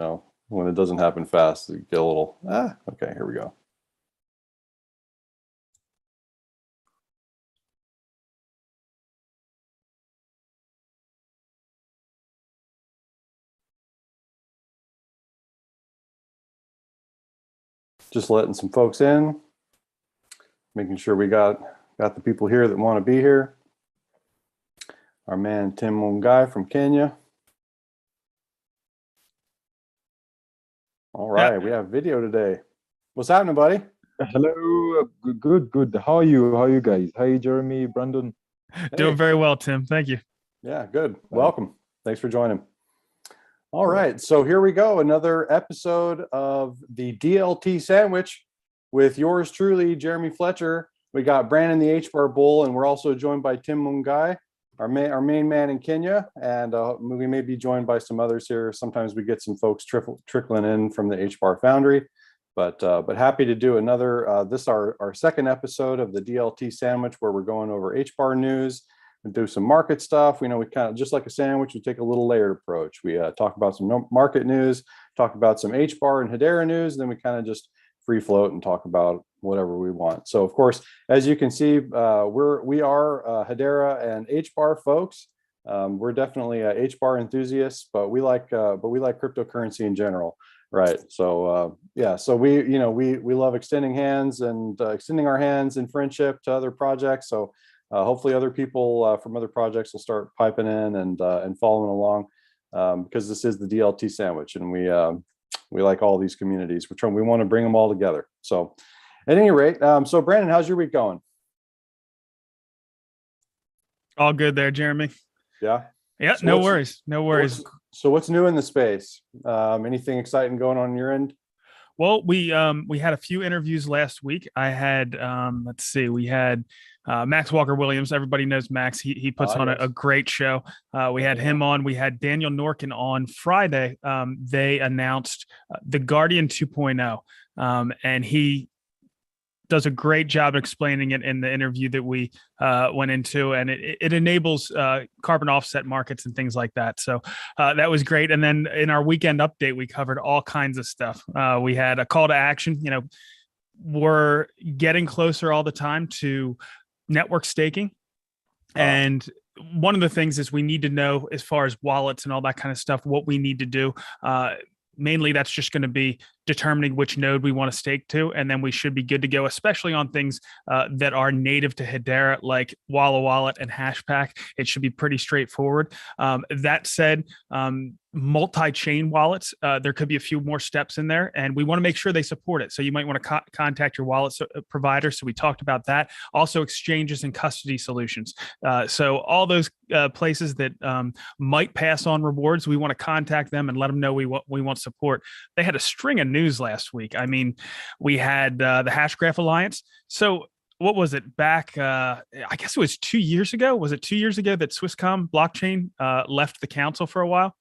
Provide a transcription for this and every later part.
know, when it doesn't happen fast, you get a little, okay, here we go. Just letting some folks in, making sure we got the people here that want to be here. Our man Tim Mungai from Kenya. All right, we have video today. What's happening, buddy? Hello, good. How are you? How are you guys? Hi, Jeremy, Brandon. Doing very well, Tim. Thank you. Yeah, good. Welcome. Thanks for joining. All right, so here we go. Another episode of the DLT Sandwich with yours truly, Jeremy Fletcher. We got Brandon the HBAR Bull, and we're also joined by Tim Mungai, our main man in Kenya, and we may be joined by some others here. Sometimes we get some folks trickling in from the HBAR Foundry, but happy to do another. This our second episode of the DLT Sandwich, where we're going over HBAR news and do some market stuff. We kind of, just like a sandwich, we take a little layered approach. We talk about some market news, talk about some HBAR and Hedera news, and then we kind of just free float and talk about whatever we want. So of course, as you can see, we are Hedera and HBAR folks. We're definitely HBAR enthusiasts, but we like cryptocurrency in general, right? So yeah, so we love extending hands and extending our hands in friendship to other projects. So hopefully other people from other projects will start piping in and following along, because this is the DLT Sandwich, and we like all these communities. We want to bring them all together. So at any rate, so Brandon, how's your week going? All good there, Jeremy. Yeah. Yeah. So no worries. So what's new in the space? Anything exciting going on your end? Well, we had a few interviews last week. I had we had Max Walker Williams. Everybody knows Max. He puts on a great show. We had him on. We had Daniel Norkin on Friday. They announced the Guardian 2.0, and he does a great job explaining it in the interview that we went into, and it enables carbon offset markets and things like that. So that was great. And then in our weekend update, we covered all kinds of stuff. We had a call to action. We're getting closer all the time to network staking. And one of the things is we need to know, as far as wallets and all that kind of stuff, what we need to do. Mainly, that's just going to be determining which node we want to stake to, and then we should be good to go, especially on things that are native to Hedera, like Wallawallet and Hashpack. It should be pretty straightforward. That said, multi-chain wallets, there could be a few more steps in there, and we want to make sure they support it. So you might want to contact your wallet provider. So we talked about that. Also, exchanges and custody solutions. So all those places that might pass on rewards, we want to contact them and let them know we want support. They had a string of news last week. I mean, we had the Hashgraph Alliance. So what was it back? I guess it was 2 years ago. Was it 2 years ago that Swisscom blockchain left the council for a while?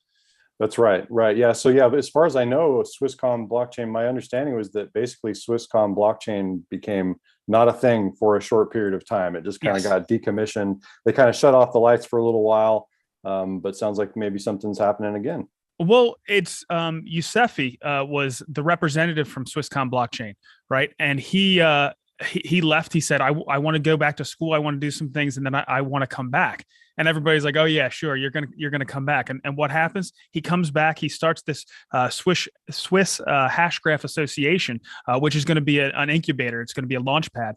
That's right. Right. Yeah. So yeah, as far as I know, Swisscom blockchain, my understanding was that basically Swisscom blockchain became not a thing for a short period of time. It just kind of got decommissioned. They kind of shut off the lights for a little while, but sounds like maybe something's happening again. Well, it's Yousefi was the representative from Swisscom blockchain, right? And he left. He said, I want to go back to school. I want to do some things, and then I want to come back. And everybody's like, oh yeah, sure, you're gonna come back. And what happens? He comes back. He starts this Swiss Hashgraph Association, which is going to be an incubator. It's going to be a launch pad.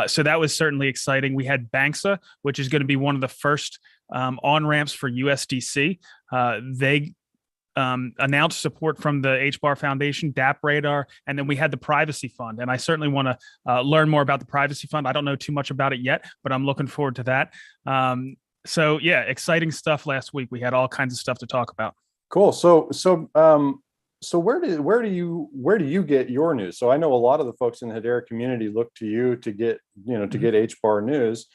So that was certainly exciting. We had Banksa, which is going to be one of the first on ramps for USDC. They announced support from the HBAR Foundation, DApp Radar, and then we had the Privacy Fund. And I certainly want to learn more about the Privacy Fund. I don't know too much about it yet, but I'm looking forward to that. So yeah, exciting stuff last week. We had all kinds of stuff to talk about. Cool. So where do you get your news? So I know a lot of the folks in the Hedera community look to you to get get HBAR news.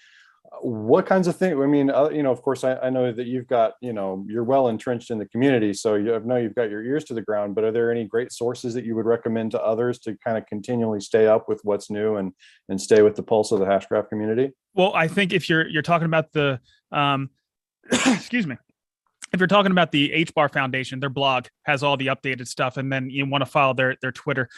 What kinds of things? I mean, of course, I know that you've got, you're well entrenched in the community, so you've got your ears to the ground. But are there any great sources that you would recommend to others to kind of continually stay up with what's new and stay with the pulse of the Hashgraph community? Well, I think if you're talking about the, excuse me, if you're talking about the HBAR Foundation, their blog has all the updated stuff, and then you want to follow their Twitter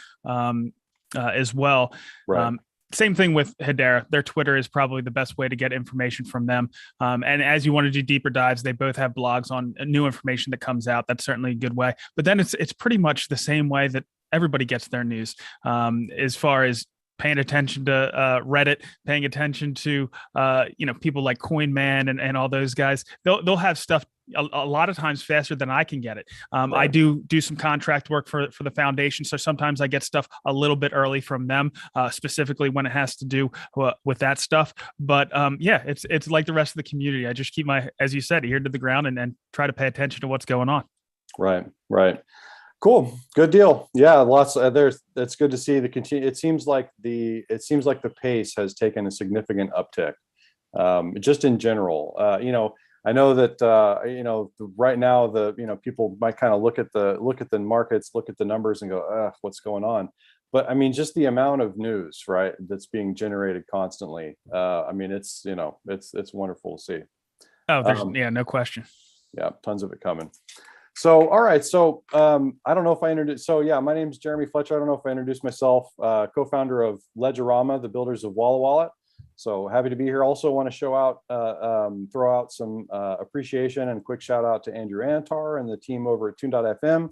as well. Right. Same thing with Hedera. Their Twitter is probably the best way to get information from them. And as you want to do deeper dives, they both have blogs on new information that comes out. That's certainly a good way. But then it's pretty much the same way that everybody gets their news, as far as paying attention to Reddit, paying attention to people like CoinMan and all those guys. They'll have stuff a lot of times faster than I can get it. Right. I do some contract work for the foundation, so sometimes I get stuff a little bit early from them, specifically when it has to do with that stuff. But it's like the rest of the community. I just keep my, as you said, ear to the ground and try to pay attention to what's going on. Right. Cool. Good deal. Yeah, lots. It's good to see the continue. It seems like the pace has taken a significant uptick, just in general. I know that right now people might kind of look at the markets, look at the numbers, and go, what's going on? But I mean, just the amount of news, right, that's being generated constantly. It's wonderful to see. Oh, there's no question. Yeah, tons of it coming. So, all right. So, I don't know if I introduced. So, yeah, my name is Jeremy Fletcher. I don't know if I introduced myself. Co-founder of Ledgerama, the builders of Wallawallet. So happy to be here. Also, want to throw out some appreciation and quick shout out to Andrew Antar and the team over at Tune.fm.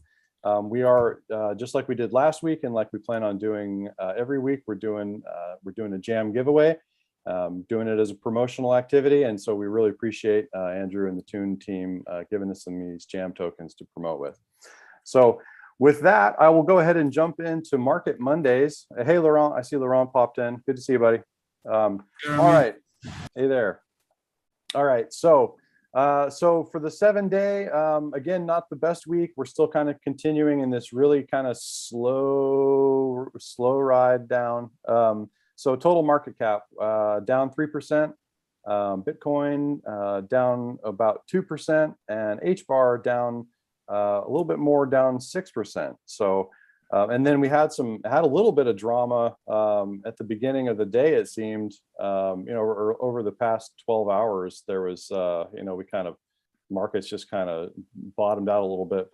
We are just like we did last week, and like we plan on doing every week. We're doing a jam giveaway. Doing it as a promotional activity, and so we really appreciate Andrew and the Tune team giving us these jam tokens to promote with. So with that, I will go ahead and jump into Market Mondays. Hey, Laurent, I see Laurent popped in. Good to see you, buddy. All right. Hey there. All right. So for the 7-day, again, not the best week. We're still kind of continuing in this really kind of slow ride down. So total market cap down 3%, Bitcoin down about 2%, and HBAR down a little bit more, down 6%. So, and then we had a little bit of drama at the beginning of the day. It seemed, or over the past 12 hours, there was, markets just kind of bottomed out a little bit.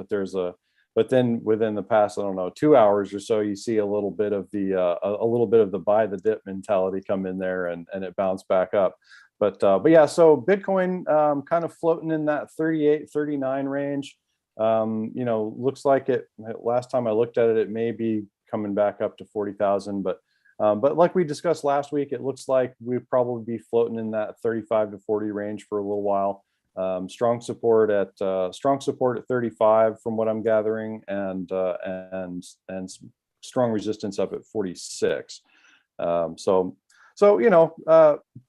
But then within the past, 2 hours or so, you see a little bit of the buy the dip mentality come in there, and it bounced back up. But yeah, so Bitcoin kind of floating in that 38, 39 range. Looks like it. Last time I looked at it, it may be coming back up to 40,000. But like we discussed last week, it looks like we'd probably be floating in that 35 to 40 range for a little while. Strong support at 35 from what I'm gathering, and strong resistance up at 46.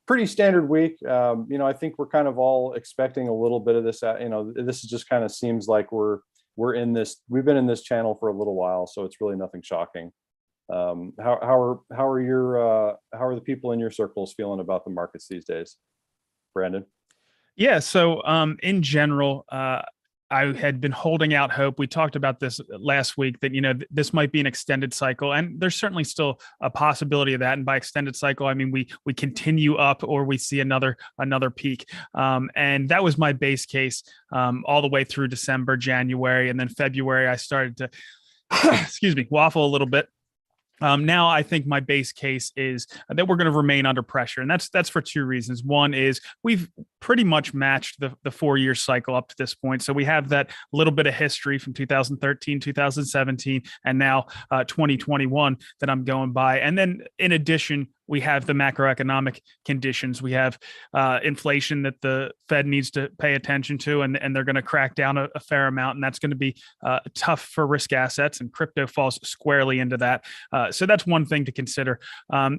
Pretty standard week. I think we're kind of all expecting a little bit of this. This just kind of seems like we've been in this channel for a little while, so it's really nothing shocking. How are the people in your circles feeling about the markets these days, Brandon? Yeah. So in general, I had been holding out hope. We talked about this last week that, this might be an extended cycle, and there's certainly still a possibility of that. And by extended cycle, I mean, we continue up, or we see another peak. And that was my base case all the way through December, January, and then February, I started to, waffle a little bit. Now I think my base case is that we're going to remain under pressure. And that's for two reasons. One is we've pretty much matched the 4-year cycle up to this point. So we have that little bit of history from 2013, 2017, and now 2021 that I'm going by. And then in addition, we have the macroeconomic conditions. We have inflation that the Fed needs to pay attention to, and they're going to crack down a fair amount, and that's going to be tough for risk assets, and crypto falls squarely into that. So that's one thing to consider.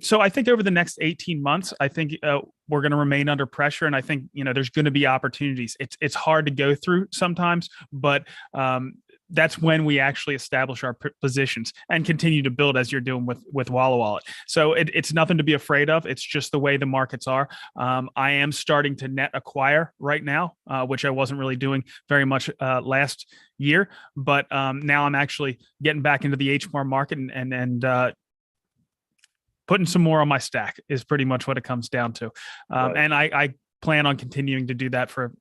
So I think over the next 18 months, I think we're going to remain under pressure, and I think there's going to be opportunities. It's hard to go through sometimes, but that's when we actually establish our positions and continue to build, as you're doing with Wallawallet. So it's nothing to be afraid of. It's just the way the markets are. I am starting to net acquire right now, which I wasn't really doing very much last year. But now I'm actually getting back into the HBAR market and putting some more on my stack is pretty much what it comes down to. Right. And I plan on continuing to do that for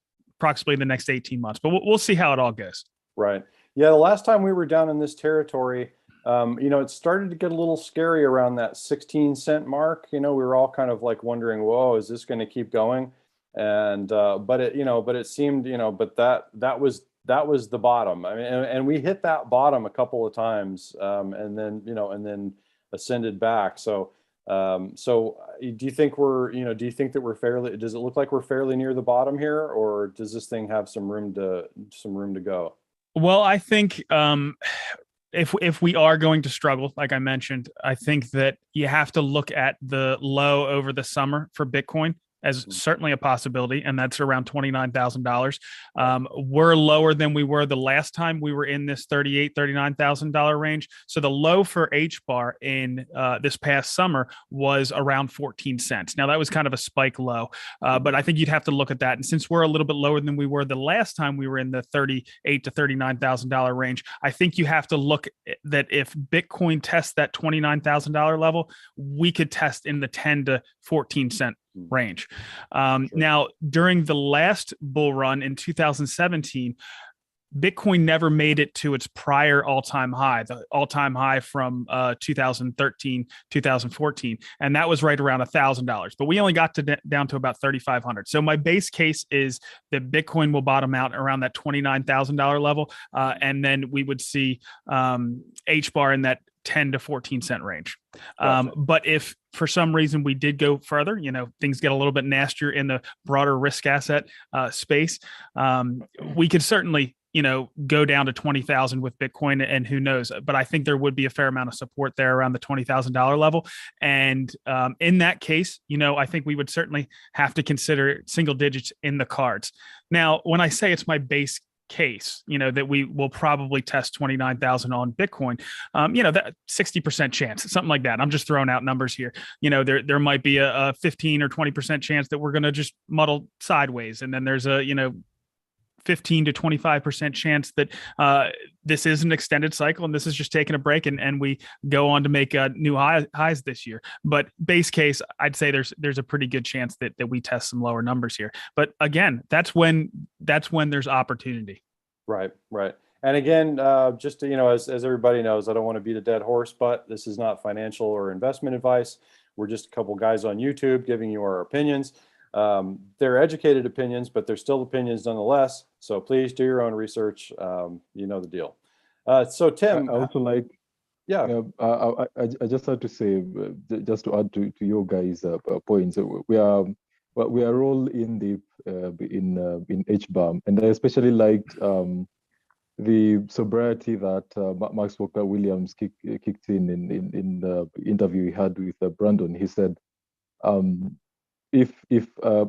approximately the next 18 months. But we'll see how it all goes. Right. Yeah. The last time we were down in this territory, it started to get a little scary around that 16 cent mark. We were all kind of like wondering, whoa, is this going to keep going? And but it seemed, but that was the bottom. I mean, and we hit that bottom a couple of times, and then ascended back. So do you think that we're fairly? Does it look like we're fairly near the bottom here, or does this thing have some room to go? Well, I think if we are going to struggle, like I mentioned, I think that you have to look at the low over the summer for Bitcoin as certainly a possibility, and that's around $29,000. We're lower than we were the last time we were in this $38,000-$39,000 range. So the low for HBAR in this past summer was around 14 cents. Now that was kind of a spike low, but I think you'd have to look at that. And since we're a little bit lower than we were the last time we were in the $38,000 to $39,000 range, I think you have to look that if Bitcoin tests that $29,000 level, we could test in the 10 to 14 cent range. Sure. Now, during the last bull run in 2017, Bitcoin never made it to its prior all-time high, the all-time high from 2013, 2014, and that was right around $1,000. But we only got down to about 3,500. So my base case is that Bitcoin will bottom out around that $29,000 level, and then we would see HBAR in that 10 to 14 cent range. Gotcha. But if for some reason we did go further, things get a little bit nastier in the broader risk asset space, we could certainly, go down to 20,000 with Bitcoin, and who knows, but I think there would be a fair amount of support there around the $20,000 level. And in that case, I think we would certainly have to consider single digits in the cards. Now, when I say it's my base case, that we will probably test 29,000 on Bitcoin, that 60% chance, something like that. I'm just throwing out numbers here. There might be a 15 or 20% chance that we're going to just muddle sideways. And then there's a, 15 to 25% chance that this is an extended cycle and this is just taking a break, and we go on to make new highs this year. But base case, I'd say there's a pretty good chance that we test some lower numbers here. But again, that's when there's opportunity. Right. And again, just to, as everybody knows, I don't want to beat a dead horse, but this is not financial or investment advice. We're just a couple guys on YouTube giving you our opinions. They're educated opinions, but they're still opinions nonetheless. So please do your own research. You know the deal. So Tim, I also like, yeah, I just had to say, just to add to your guys' points, we are all in deep in HBAR, and I especially liked the sobriety that Max Walker Williams kicked in the interview he had with Brandon. He said, if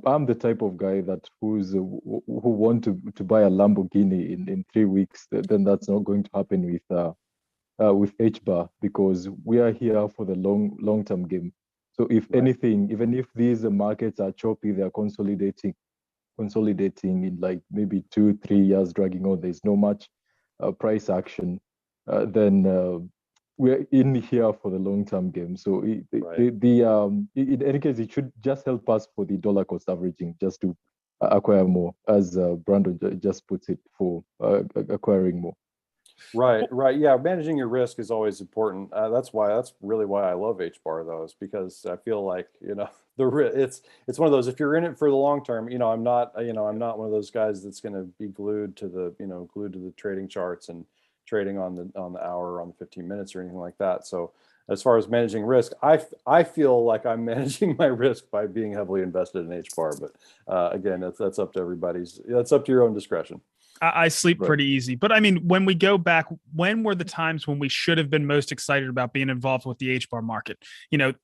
I'm the type of guy who want to buy a Lamborghini in 3 weeks, then that's not going to happen with HBAR, because we are here for the long-term game. So if anything, even if these markets are choppy, they are consolidating in like maybe 2-3 years dragging on, there's no much price action, then we're in here for the long-term game. So in any case, it should just help us for the dollar cost averaging, just to acquire more, as Brandon just puts it, for acquiring more. Right. Yeah, managing your risk is always important. That's really why I love HBAR, though, is because I feel like it's one of those, if you're in it for the long term, I'm not one of those guys that's going to be glued to the trading charts and trading on the hour or on the 15 minutes or anything like that. So as far as managing risk, I feel like I'm managing my risk by being heavily invested in HBAR. But again, that's up to that's up to your own discretion. I sleep pretty easy. But I mean, when we go back, when were the times when we should have been most excited about being involved with the HBAR market?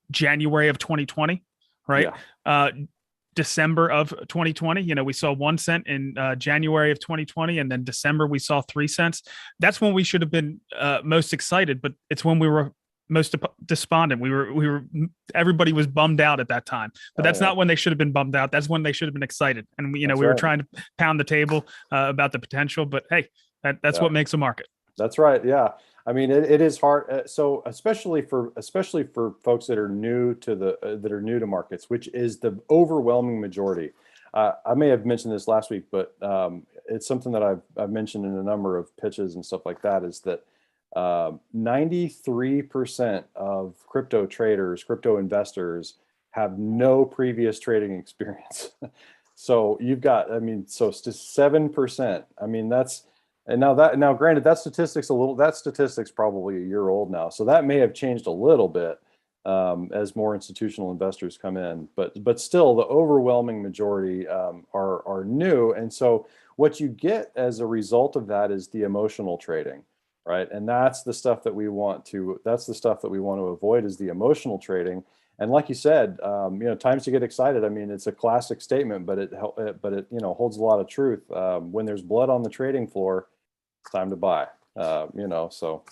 January of 2020, right? Yeah. December of 2020, we saw 1 cent in January of 2020, and then December we saw 3 cents. That's when we should have been most excited, but it's when we were most despondent. Everybody was bummed out at that time, but that's not when they should have been bummed out. That's when they should have been excited. And we were trying to pound the table about the potential, but hey, that's what makes a market. That's right. Yeah. I mean, it is hard. So especially for folks that are new to markets, which is the overwhelming majority. I may have mentioned this last week, but it's something that I've mentioned in a number of pitches and stuff like that, is that 93% of crypto traders, crypto investors have no previous trading experience. So you've got, I mean, so 7%. I mean, now granted, that statistic's probably a year old now. So that may have changed a little bit as more institutional investors come in, but still the overwhelming majority are new. And so what you get as a result of that is the emotional trading, right? And that's the stuff that we want to avoid, is the emotional trading. And like you said, times to get excited. I mean, it's a classic statement, but it holds a lot of truth. When there's blood on the trading floor, it's time to buy. So.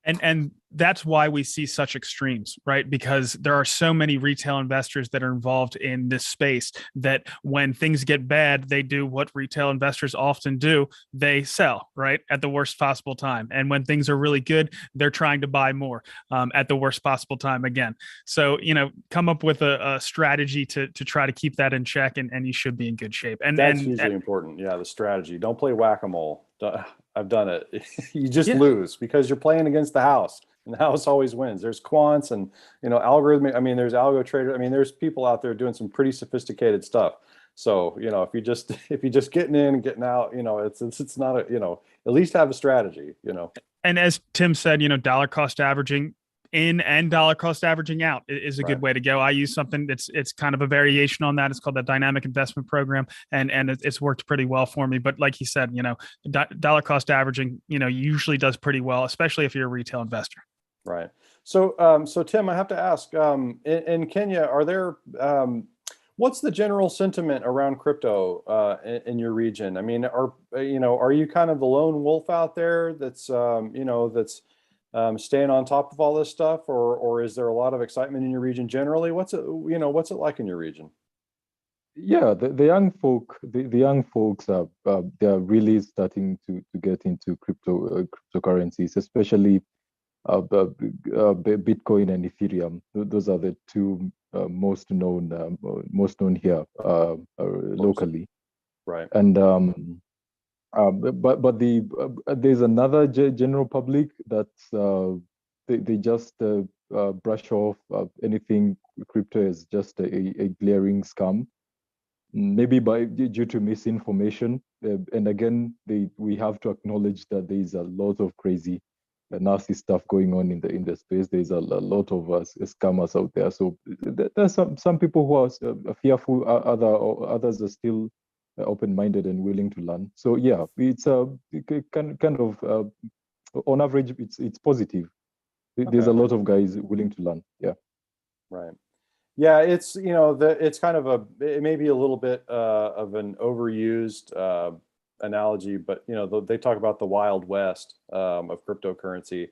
And that's why we see such extremes, right? Because there are so many retail investors that are involved in this space that when things get bad, they do what retail investors often do. They sell, right, at the worst possible time. And when things are really good, they're trying to buy more at the worst possible time again. So, come up with a strategy to try to keep that in check, and you should be in good shape. And that's hugely important. Yeah, the strategy. Don't play whack-a-mole. I've done it. You just lose because you're playing against the house, and the house always wins. There's quants and algorithmic. I mean, there's algo traders. I mean, there's people out there doing some pretty sophisticated stuff. So if you just getting in and getting out, it's not at least have a strategy. And as Tim said, dollar cost averaging in and dollar cost averaging out is a good way to go. I use something it's kind of a variation on that. It's called the dynamic investment program, and it's worked pretty well for me. But like he said, dollar cost averaging, usually does pretty well, especially if you're a retail investor. Right. So, Tim, I have to ask, in Kenya, are there, what's the general sentiment around crypto in your region? I mean, are you kind of the lone wolf out there that's staying on top of all this stuff, or is there a lot of excitement in your region generally? What's it like in your region? Yeah, the young folks are they are really starting to get into cryptocurrencies, especially Bitcoin and Ethereum. Those are the two most known here locally. Right. And but there's another general public that they just brush off anything crypto as just a glaring scam, maybe due to misinformation. And again, we have to acknowledge that there is a lot of crazy, nasty stuff going on in the space. There's a lot of scammers out there. So there's some people who are fearful. Others are still open-minded and willing to learn. So yeah, it's kind of on average, it's positive. There's a lot of guys willing to learn. Yeah. Right. Yeah, it's it's kind of it may be a little bit of an overused analogy, but they talk about the Wild West of cryptocurrency,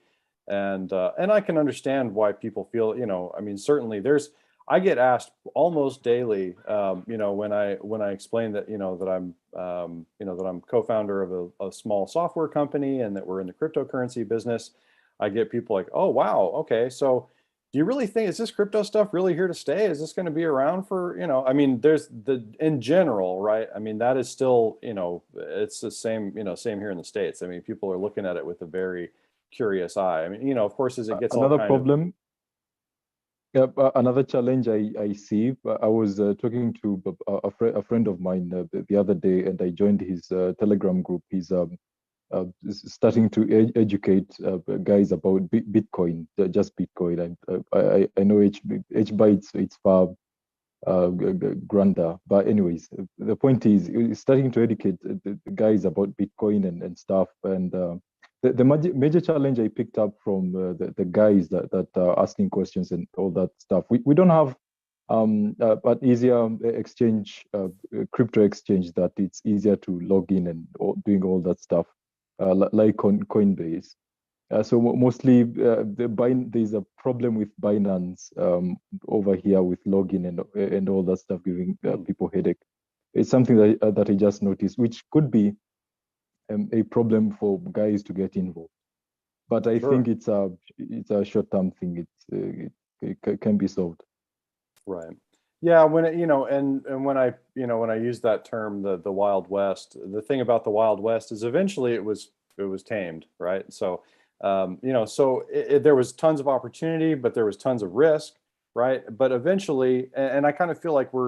and I can understand why people feel, I mean, certainly I get asked almost daily, when I explain that, that I'm co-founder of a small software company and that we're in the cryptocurrency business. I get people like, oh, wow, okay, so do you really think, is this crypto stuff really here to stay? Is this going to be around for, I mean, there's in general, right? I mean, that is still, it's the same, same here in the States. I mean, people are looking at it with a very curious eye. I mean, of course, as it gets another problem. Yeah, another challenge I see. I was talking to a friend of mine the other day, and I joined his Telegram group. He's starting to educate guys about Bitcoin, just Bitcoin. I know HBAR, it's far grander. But anyways, the point is, he's starting to educate the guys about Bitcoin and stuff. And the major challenge I picked up from the guys that are asking questions and all that stuff, we don't have an easier exchange, crypto exchange that it's easier to log in and doing all that stuff. Like on Coinbase. So mostly there's a problem with Binance over here with login and all that stuff, giving people headache. It's something that I just noticed, which could be a problem for guys to get involved. But I think it's a short-term thing. It can be solved. Right. Yeah, when it, and when I, when I use that term, the Wild West, the thing about the Wild West is eventually it was tamed, right? So, so there was tons of opportunity, but there was tons of risk, right? But eventually, and I kind of feel like we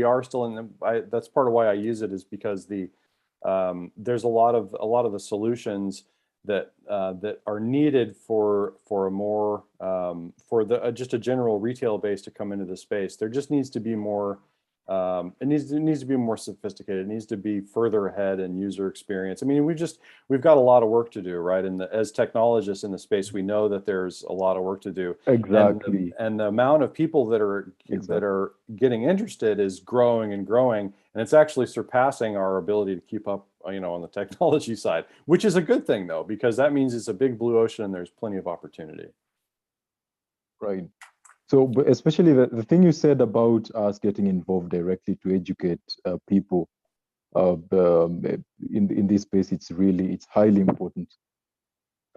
are still in that's part of why I use it, is because there's a lot of the solutions that are needed for a more for the just a general retail base to come into the space. There just needs to be more. It needs to be more sophisticated. It needs to be further ahead in user experience. I mean, we've got a lot of work to do, right? And as technologists in the space, we know that there's a lot of work to do. Exactly. And the amount of people that are getting interested is growing and growing, and it's actually surpassing our ability to keep up, on the technology side, which is a good thing though, because that means it's a big blue ocean and there's plenty of opportunity. Right. So, but especially the thing you said about us getting involved directly to educate people in this space, it's highly important.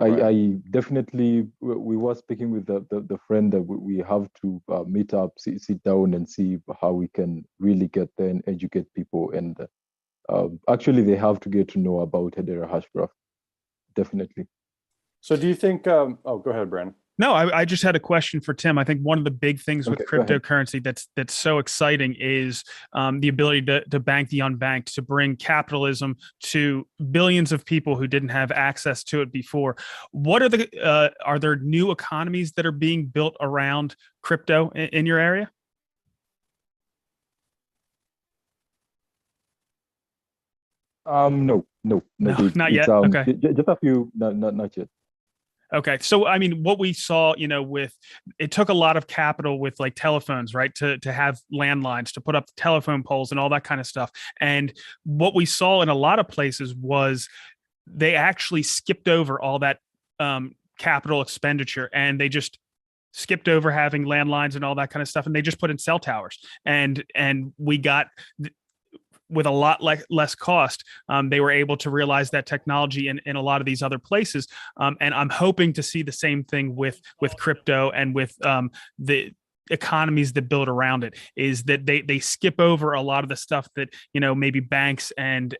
Right. I definitely, we were speaking with the friend that we have to meet up, sit down and see how we can really get there and educate people. And actually, they have to get to know about Hedera Hashgraph, definitely. So do you think, go ahead, Brandon. No, I just had a question for Tim. I think one of the big things with Okay, go ahead. cryptocurrency that's so exciting is the ability to bank the unbanked, to bring capitalism to billions of people who didn't have access to it before. What are there new economies that are being built around crypto in your area? No, Not it's yet. Okay. just a few, not yet. Okay. So, I mean, what we saw, it took a lot of capital with like telephones, right? To have landlines, to put up telephone poles and all that kind of stuff. And what we saw in a lot of places was they actually skipped over all that capital expenditure, and they just skipped over having landlines and all that kind of stuff. And they just put in cell towers, and we got, with a lot less cost, they were able to realize that technology in a lot of these other places. And I'm hoping to see the same thing with crypto and with the economies that build around it, is that they skip over a lot of the stuff that, maybe banks and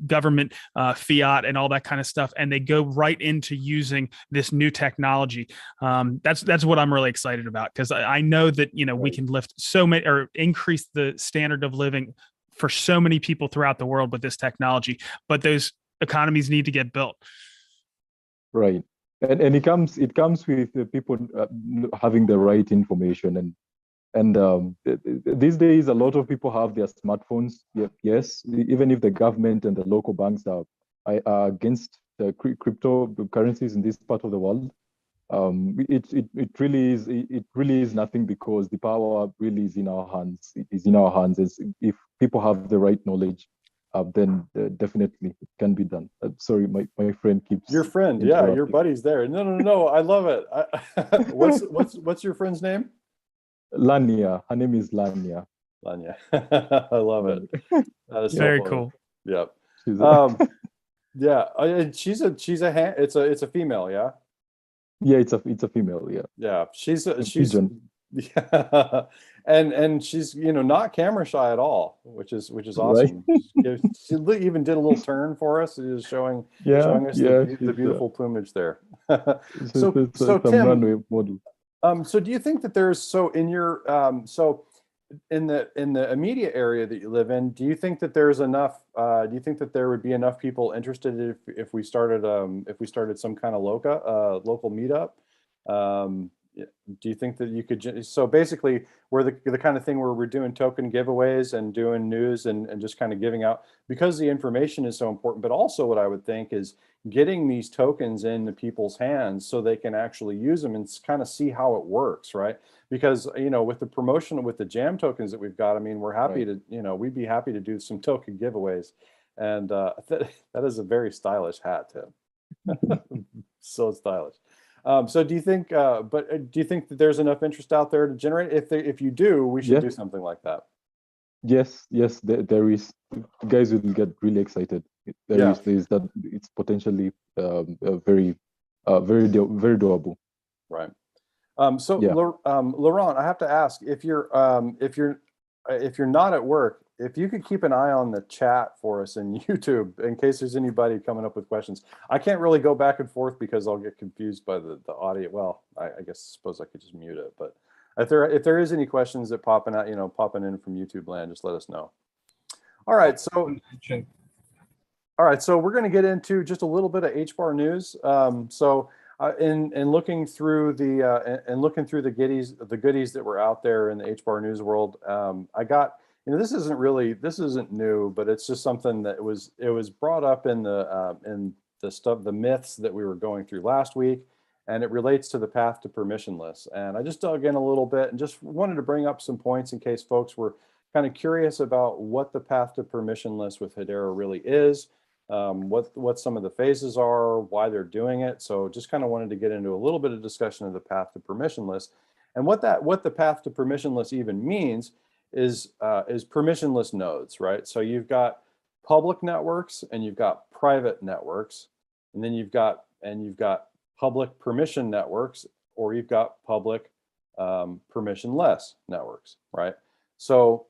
government fiat and all that kind of stuff, and they go right into using this new technology. That's what I'm really excited about, because I know that, we can lift so many, or increase the standard of living for so many people throughout the world with this technology, but those economies need to get built. Right. And it comes with the people having the right information, and these days a lot of people have their smartphones. Yes, even if the government and the local banks are against the cryptocurrencies in this part of the world, it really is nothing, because the power really is in our hands. It is in our hands. If people have the right knowledge, then definitely it can be done. Sorry, my friend keeps. Your friend, yeah, your buddy's there. No, I love it. What's your friend's name? Lania. Her name is Lania. Lania. I love it. That is very so cool. Yep. Yeah, and she's a it's a female, yeah. Yeah, it's a female. Yeah. Yeah, she's pigeon. Yeah, and she's not camera shy at all, which is awesome. Right? She even did a little turn for us, showing us the beautiful plumage there. So Tim, runway model. So do you think that there's in your in the immediate area that you live in, do you think that there's enough? Do you think that there would be enough people interested if we started some kind of local meetup? Do you think that you could? So basically, we're the kind of thing where we're doing token giveaways and doing news and just kind of giving out, because the information is so important. But also, what I would think is getting these tokens into people's hands so they can actually use them and kind of see how it works, right? Because with the promotion, with the jam tokens that we've got, I mean, we're happy to we'd be happy to do some token giveaways, and that is a very stylish hat, Tim. So stylish. So do you think? But do you think that there's enough interest out there to generate? If you do, we should do something like that. Yes, there is. Guys will get really excited. There is that. It's potentially very doable. Right. Yeah. Laurent, I have to ask if you're not at work, if you could keep an eye on the chat for us in YouTube in case there's anybody coming up with questions. I can't really go back and forth because I'll get confused by the audio. Well, I suppose I could just mute it, but if there is any questions that popping in from YouTube land, just let us know. All right, so we're going to get into just a little bit of HBAR news. In looking through the goodies that were out there in the HBAR news world, I got, this isn't new, but it's just something that it was brought up in the myths that we were going through last week, and it relates to the path to permissionless. And I just dug in a little bit and just wanted to bring up some points in case folks were kind of curious about what the path to permissionless with Hedera really is. What some of the phases are, why they're doing it. So just kind of wanted to get into a little bit of discussion of the path to permissionless, and what the path to permissionless even means is permissionless nodes, right? So you've got public networks and you've got private networks, and then you've got public permission networks, or you've got public permissionless networks, right? So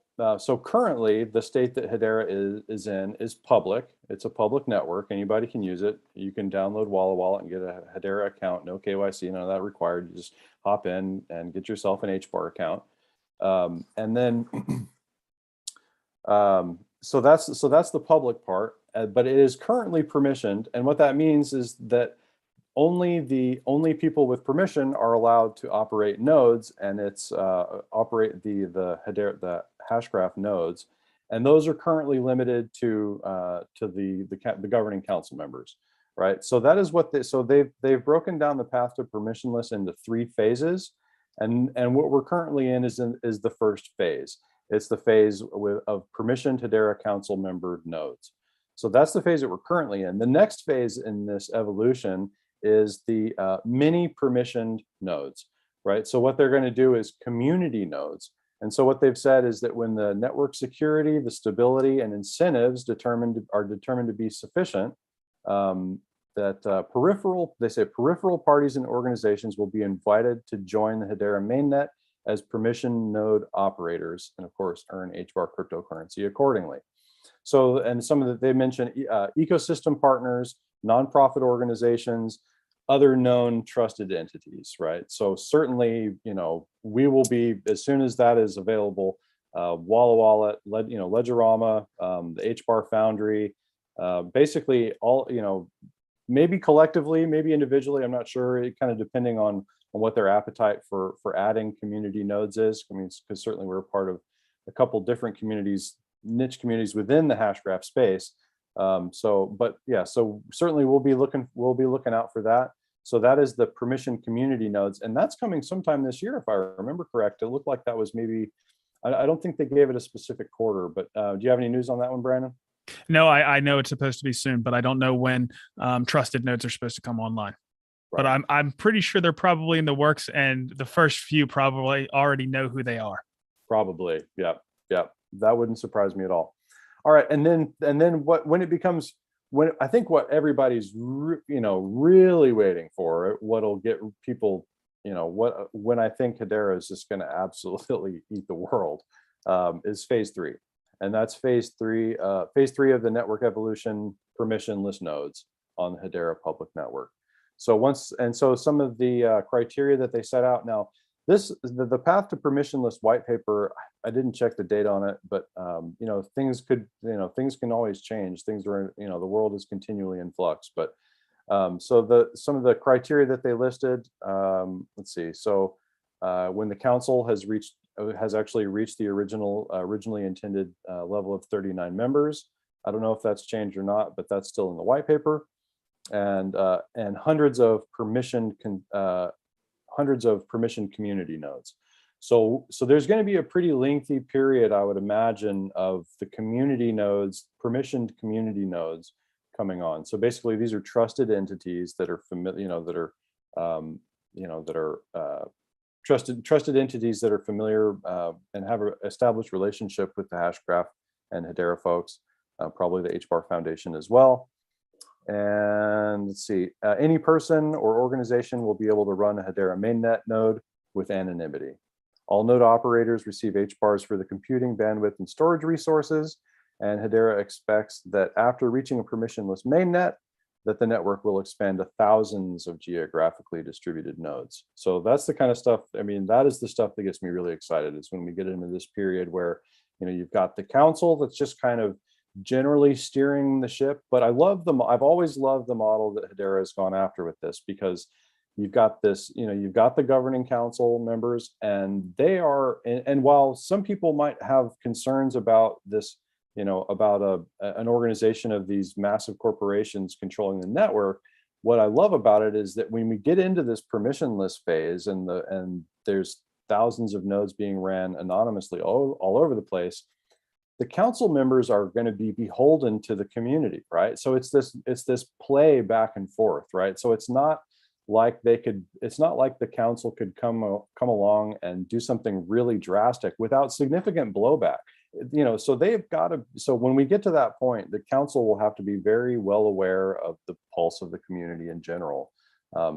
currently, the state that Hedera is in is public. It's a public network. Anybody can use it. You can download Wallawallet and get a Hedera account. No KYC, none of that required. You just hop in and get yourself an HBAR account. And then, so that's the public part. But it is currently permissioned, and what that means is that only people with permission are allowed to operate nodes, and it's operate the hashgraph nodes, and those are currently limited to the governing council members, right? So that is what they've broken down the path to permissionless into 3 phases, and what we're currently in is the first phase. It's the phase of permissioned Hedera council member nodes. So that's the phase that we're currently in. The next phase in this evolution is the mini permissioned nodes, right? So what they're going to do is community nodes. And so what they've said is that when the network security, the stability, and incentives are determined to be sufficient, that peripheral parties and organizations will be invited to join the Hedera mainnet as permission node operators, and of course earn HBAR cryptocurrency accordingly. So, and they mentioned ecosystem partners, nonprofit organizations, other known trusted entities, right? So certainly, we will be, as soon as that is available, Wallawallet, Ledgerama, the HBAR Foundry, basically all, maybe collectively, maybe individually, I'm not sure, kind of depending on what their appetite for adding community nodes is. I mean, because certainly we're a part of a couple different communities, niche communities within the Hashgraph space. So certainly we'll be looking out for that. So that is the permission community nodes, and that's coming sometime this year, if I remember correct. It looked like that was maybe, I don't think they gave it a specific quarter, but do you have any news on that one, Brandon? No, I know it's supposed to be soon, but I don't know when trusted nodes are supposed to come online. Right. But I'm pretty sure they're probably in the works, and the first few probably already know who they are. Probably, yeah. That wouldn't surprise me at all. All right, and then when I think what everybody's really waiting for, what'll get people, when I think Hedera is just going to absolutely eat the world, is phase 3, and that's phase 3 of the network evolution permissionless nodes on the Hedera public network. So some of the criteria that they set out now. The path to permissionless white paper, I didn't check the date on it, but things can always change. Things are, the world is continually in flux. But so some of the criteria that they listed, let's see. So when the council has actually reached the originally intended level of 39 members, I don't know if that's changed or not, but that's still in the white paper, and hundreds of permissioned community nodes. So there's going to be a pretty lengthy period, I would imagine, of the community nodes, permissioned community nodes coming on. So basically, these are trusted entities that are trusted entities that are familiar and have an established relationship with the Hashgraph and Hedera folks, probably the HBAR Foundation as well. And let's see, any person or organization will be able to run a Hedera mainnet node with anonymity. All node operators receive HBARs for the computing bandwidth and storage resources, and Hedera expects that after reaching a permissionless mainnet, that the network will expand to thousands of geographically distributed nodes. So that's the kind of stuff, I mean, that is the stuff that gets me really excited, is when we get into this period where, you know, you've got the council that's just kind of generally steering the ship. But I've always loved the model that Hedera has gone after with this, because you've got this, you know, you've got the governing council members, and they are, and while some people might have concerns about this, you know, about an organization of these massive corporations controlling the network, what I love about it is that when we get into this permissionless phase, and there's thousands of nodes being ran anonymously all over the place, the council members are going to be beholden to the community, right? So it's this play back and forth, right? So it's not like the council could come along and do something really drastic without significant blowback. You know, so so when we get to that point, the council will have to be very well aware of the pulse of the community in general.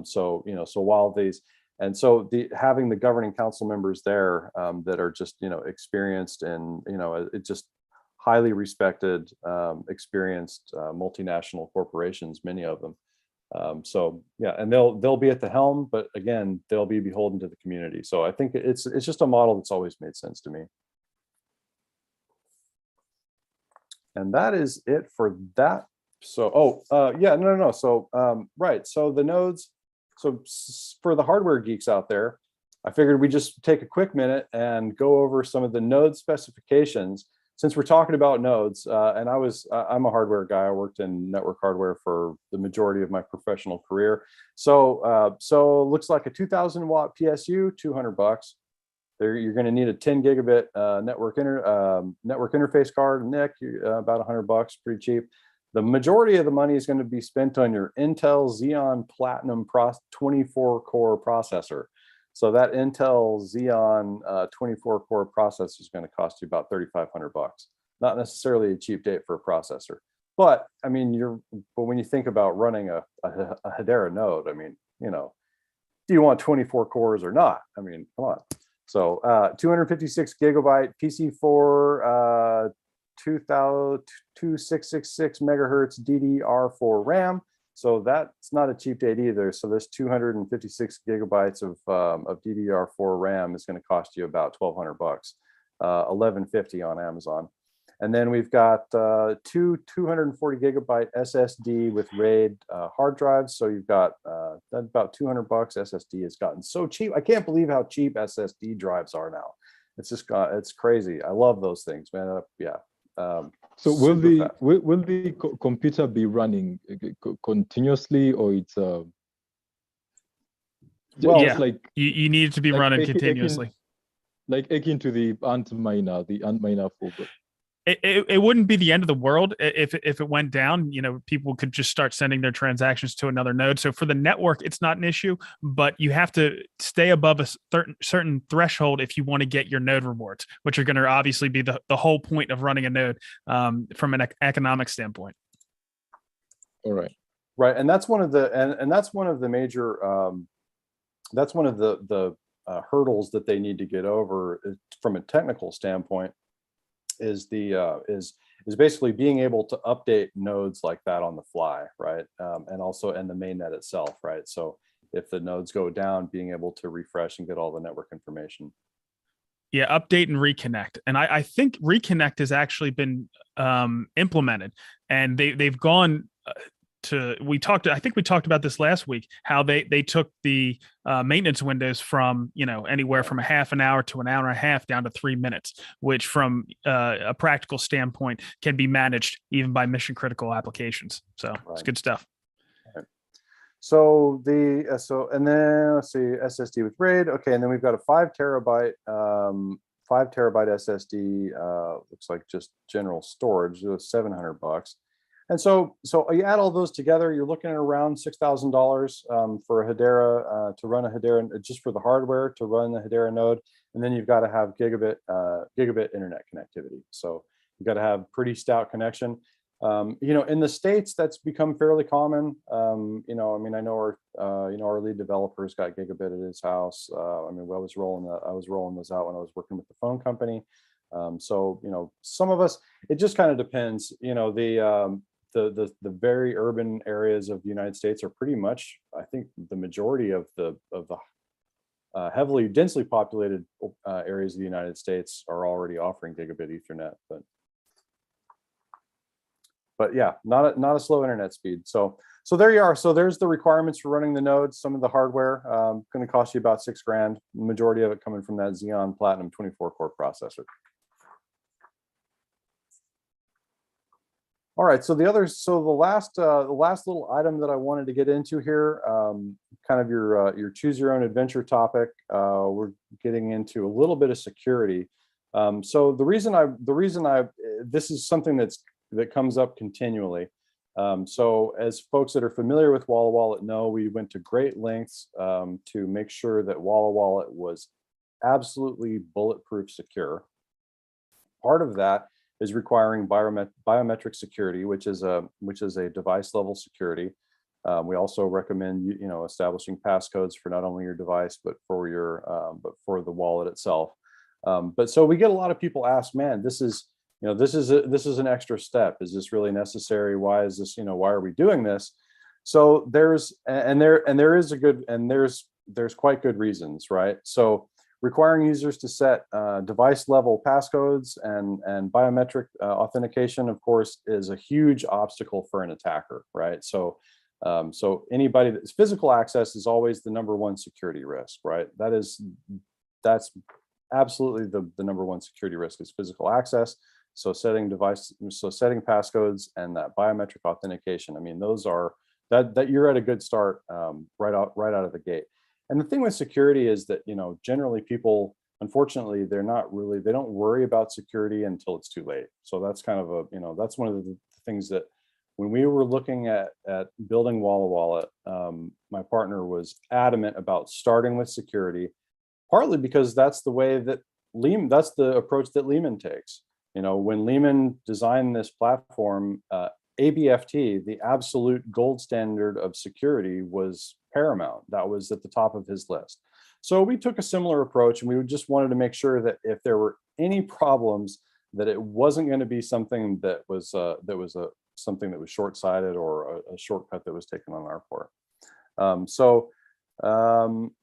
So, you know, so while having the governing council members there that are just, you know, experienced and, you know, it just highly respected, experienced multinational corporations, many of them. So yeah, and they'll be at the helm, but again, they'll be beholden to the community. So I think it's just a model that's always made sense to me. And that is it for that. So, yeah, no. So, right. So the nodes, so for the hardware geeks out there, I figured we'd just take a quick minute and go over some of the node specifications, since we're talking about nodes. And I'm a hardware guy. I worked in network hardware for the majority of my professional career. So, looks like a 2000 watt PSU, $200. You're going to need a 10 gigabit network interface card, NIC, about $100, pretty cheap. The majority of the money is going to be spent on your Intel Xeon Platinum 24 core processor. So that Intel Xeon 24 core processor is going to cost you about $3,500. Not necessarily a cheap date for a processor, but I mean, but when you think about running a Hedera node, I mean, you know, do you want 24 cores or not? I mean, come on. So 256 gigabyte PC4, 2666 megahertz DDR4 RAM. So that's not a cheap date either. So this 256 gigabytes of DDR4 RAM is going to cost you about $1,200, $1,150 on Amazon. And then we've got two 240 gigabyte SSD with RAID hard drives. So you've got about $200. SSD has gotten so cheap. I can't believe how cheap SSD drives are now. It's crazy. I love those things, man. Yeah. So will the computer be running continuously, or it's well, yeah, like you need it to be like running continuously, like akin to the Antminer folder? It wouldn't be the end of the world if it went down. You know, people could just start sending their transactions to another node. So for the network, it's not an issue, but you have to stay above a certain threshold if you want to get your node rewards, which are going to obviously be the whole point of running a node from an economic standpoint. All right. Right, and that's one of the that's one of the major that's one of the hurdles that they need to get over from a technical standpoint. Is basically being able to update nodes like that on the fly, right? And the mainnet itself, right? So if the nodes go down, being able to refresh and get all the network information. Yeah, update and reconnect. And I think reconnect has actually been implemented, and they've gone I think we talked about this last week, how they took the maintenance windows from, you know, anywhere from a half an hour to an hour and a half down to 3 minutes, which from a practical standpoint can be managed even by mission critical applications. So It's good stuff. Right. So and then let's see, SSD with RAID. Okay, and then we've got a 5 terabyte SSD. Looks like just general storage, $700. And so you add all those together, you're looking at around $6,000 for a Hedera to run a Hedera, just for the hardware to run the Hedera node. And then you've got to have gigabit internet connectivity. So you've got to have pretty stout connection. In the States, that's become fairly common. I know our lead developer's got gigabit at his house. I was rolling those out when I was working with the phone company. Some of us, it just kind of depends. The very urban areas of the United States are pretty much, I think, the majority of the heavily densely populated areas of the United States are already offering gigabit Ethernet, but yeah, not a slow internet speed. So there you are. So there's the requirements for running the nodes. Some of the hardware going to cost you about $6,000. Majority of it coming from that Xeon Platinum 24-core processor. All right. So the last little item that I wanted to get into here, kind of your choose your own adventure topic. We're getting into a little bit of security. So the reason this is something that comes up continually. So as folks that are familiar with Wallawallet know, we went to great lengths to make sure that Wallawallet was absolutely bulletproof secure. Part of that is requiring biometric security, which is a device level security. We also recommend establishing passcodes for not only your device but for the wallet itself. But so we get a lot of people ask, man, this is an extra step. Is this really necessary? Why is this? Why are we doing this? So there's quite good reasons, right? So requiring users to set device level passcodes and biometric authentication, of course, is a huge obstacle for an attacker, right? So anybody that's physical access is always the number one security risk, right? That's absolutely the number one security risk is physical access. So setting passcodes and that biometric authentication, I mean, those are that you're at a good start right out of the gate. And the thing with security is that, generally people, unfortunately, they don't worry about security until it's too late. So that's kind of that's one of the things that when we were looking at building Wallawallet, my partner was adamant about starting with security, partly because that's the approach that Lehman takes. When Lehman designed this platform, ABFT, the absolute gold standard of security, was paramount. That was at the top of his list. So we took a similar approach, and we just wanted to make sure that if there were any problems, that it wasn't going to be something that was something that was short-sighted or a shortcut that was taken on our part.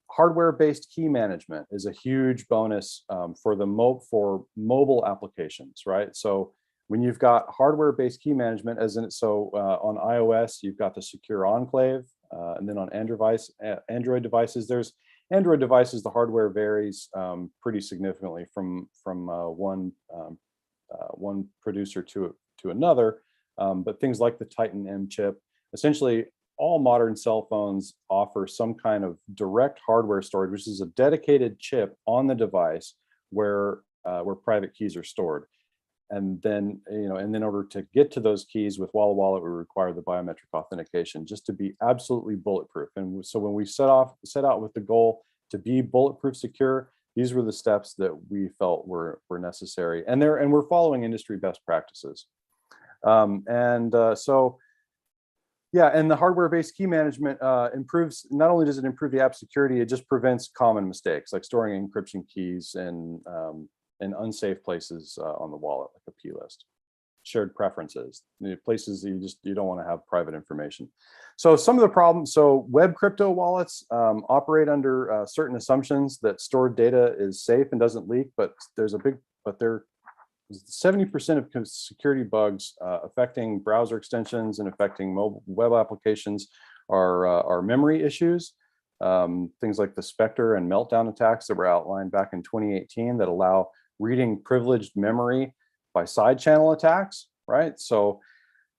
Hardware-based key management is a huge bonus for mobile applications, right? So when you've got hardware-based key management, on iOS, you've got the secure enclave, and then on Android devices, the hardware varies pretty significantly from one producer to another. But things like the Titan M chip, essentially all modern cell phones offer some kind of direct hardware storage, which is a dedicated chip on the device where private keys are stored. And then, in order to get to those keys with Wallawallet, we require the biometric authentication just to be absolutely bulletproof. And so when we set out with the goal to be bulletproof secure, these were the steps that we felt were necessary. And we're following industry best practices. Yeah, and the hardware-based key management improves. Not only does it improve the app security, it just prevents common mistakes like storing encryption keys in unsafe places on the wallet, like a P list. Shared preferences, places you don't want to have private information. So some of the problems. So web crypto wallets operate under certain assumptions that stored data is safe and doesn't leak, but there's 70% of security bugs affecting browser extensions and affecting mobile web applications are memory issues. Things like the Spectre and Meltdown attacks that were outlined back in 2018 that allow reading privileged memory by side channel attacks, right? So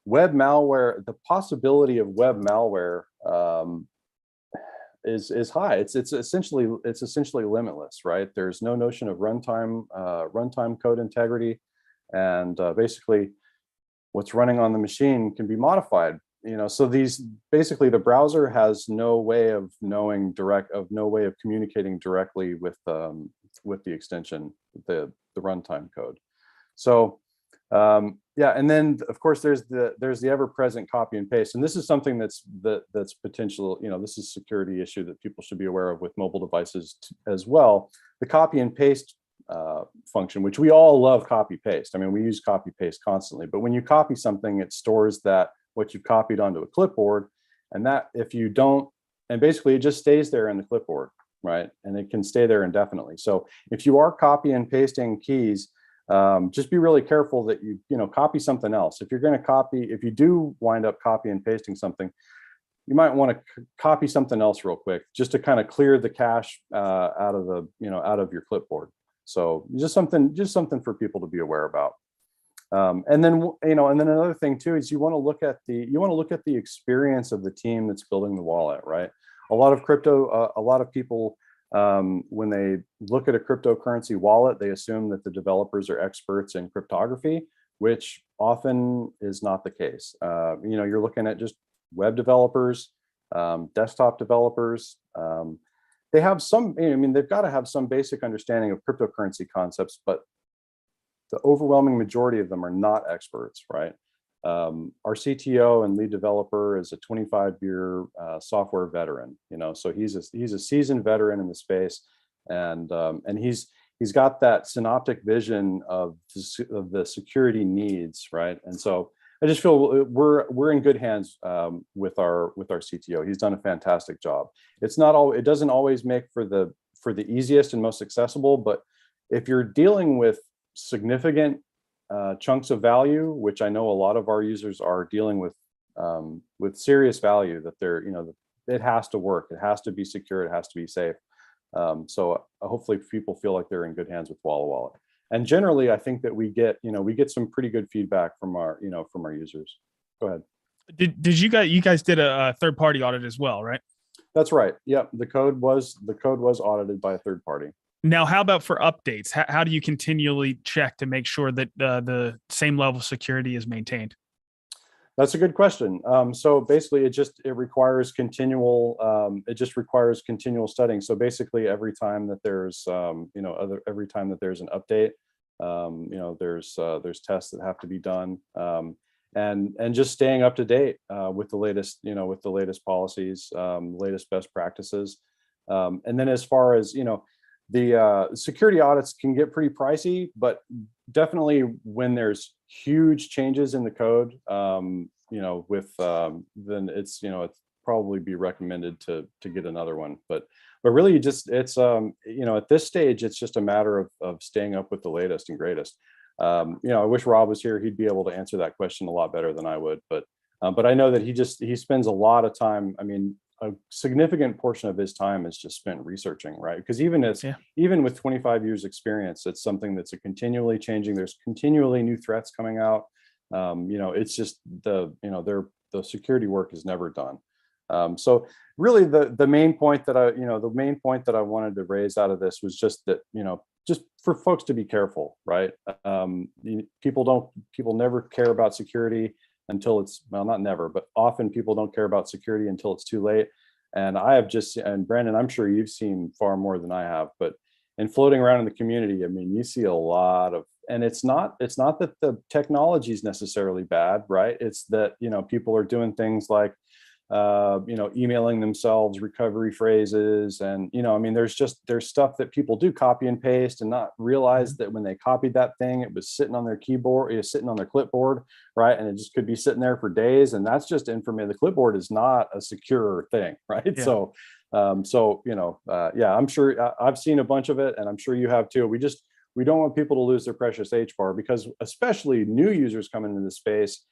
web malware, the possibility of web malware is high. It's essentially limitless, right? There's no notion of runtime code integrity, and basically what's running on the machine can be modified. So the browser has no way of communicating directly with the extension, the runtime code. So Yeah, and then of course there's the ever-present copy and paste, and this is something that's potential. This is a security issue that people should be aware of with mobile devices as well. The copy and paste function, which we all love, copy paste. I mean, we use copy paste constantly, but when you copy something, it stores what you've copied onto a clipboard, and that if you don't, and basically it just stays there in the clipboard, right? And it can stay there indefinitely. So if you are copy and pasting keys, just be really careful that you copy something else. If you do wind up copy and pasting something, you might want to copy something else real quick, just to kind of clear the cache out of your clipboard. So just something for people to be aware about. And then another thing too is you want to look at the experience of the team that's building the wallet, right? A lot of people, when they look at a cryptocurrency wallet, they assume that the developers are experts in cryptography, which often is not the case. You're looking at just web developers, desktop developers. They have they've got to have some basic understanding of cryptocurrency concepts, but the overwhelming majority of them are not experts, right? Our CTO and lead developer is a 25-year software veteran, so he's a seasoned veteran in the space, and he's got that synoptic vision of the security needs, right? And so I just feel we're in good hands with our CTO. He's done a fantastic job. It doesn't always make for the easiest and most accessible, but if you're dealing with significant chunks of value, which I know a lot of our users are dealing with serious value, that it has to work, it has to be secure, it has to be safe. So hopefully people feel like they're in good hands with Wallawallet. And generally, I think that we get some pretty good feedback from our users. Go ahead. Did you guys did a third party audit as well, right? That's right. Yeah, the code was audited by a third party. Now, how about for updates? How do you continually check to make sure that the same level of security is maintained? That's a good question. So basically, it requires continual studying. So basically, every time that there's every time that there's an update, there's tests that have to be done, and just staying up to date with the latest policies, latest best practices, and then as far as the security audits can get pretty pricey, but definitely when there's huge changes in the code, then it's probably be recommended to get another one. But really, it's at this stage, it's just a matter of staying up with the latest and greatest. I wish Rob was here; he'd be able to answer that question a lot better than I would. But I know that he spends a lot of time. I mean, a significant portion of his time is just spent researching, right? Because even with 25 years experience, it's something that's continually changing. There's continually new threats coming out. It's just the security work is never done. So really the main point that I wanted to raise out of this was just that, just for folks to be careful, right? People never care about security until not never, but often people don't care about security until it's too late. And and Brandon, I'm sure you've seen far more than I have, but in floating around in the community, I mean, you see a lot of, and it's not that the technology is necessarily bad, right? It's that, people are doing things like, emailing themselves recovery phrases, and there's stuff that people do copy and paste and not realize that when they copied that thing, it was sitting on their keyboard, sitting on their clipboard, right? And it just could be sitting there for days, and that's just information. The clipboard is not a secure thing, right? Yeah. So I'm sure I've seen a bunch of it, and I'm sure you have too. We don't want people to lose their precious HBAR, because especially new users coming into the space,